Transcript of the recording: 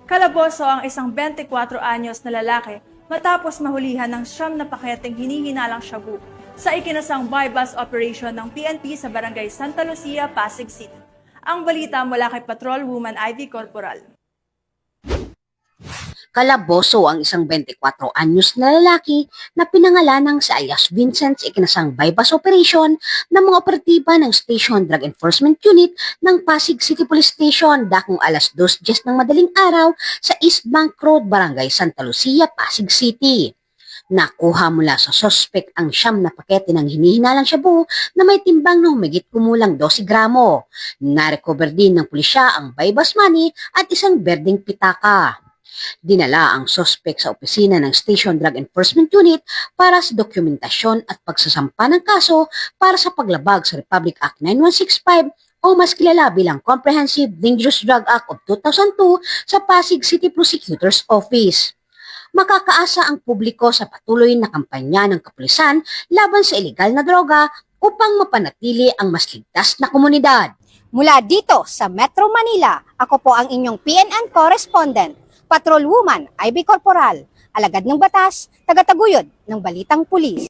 Kalaboso ang isang 24 anyos na lalaki matapos mahulihan ng 9 na paketeng hinihinalang shabu sa ikinasang bypass operation ng PNP sa Barangay Santa Lucia, Pasig City. Ang balita mula kay Patrol Woman Ivy Corporal. Kalaboso ang isang 24 anyos na lalaki na pinangalanang si alias Vincent sa ikinasang bypass operation ng mga operatiba ng Station Drug Enforcement Unit ng Pasig City Police Station dakong alas 2:10 ng madaling araw sa East Bank Road, Barangay Santa Lucia, Pasig City. Nakuha mula sa sospek ang 9 na pakete ng hinihinalang shabu na may timbang na humigit kumulang 12 gramo. Narecover din ng pulisya ang bypass money at isang berdeng pitaka. Dinala ang sospek sa opisina ng Station Drug Enforcement Unit para sa dokumentasyon at pagsasampa ng kaso para sa paglabag sa Republic Act 9165 o mas kilala bilang Comprehensive Dangerous Drug Act of 2002 sa Pasig City Prosecutor's Office. Makakaasa ang publiko sa patuloy na kampanya ng kapulisan laban sa ilegal na droga upang mapanatili ang mas ligtas na komunidad. Mula dito sa Metro Manila, ako po ang inyong PNN correspondent, Patrol Woman Ivy Corporal, alagad ng batas, tagataguyod ng balitang pulis.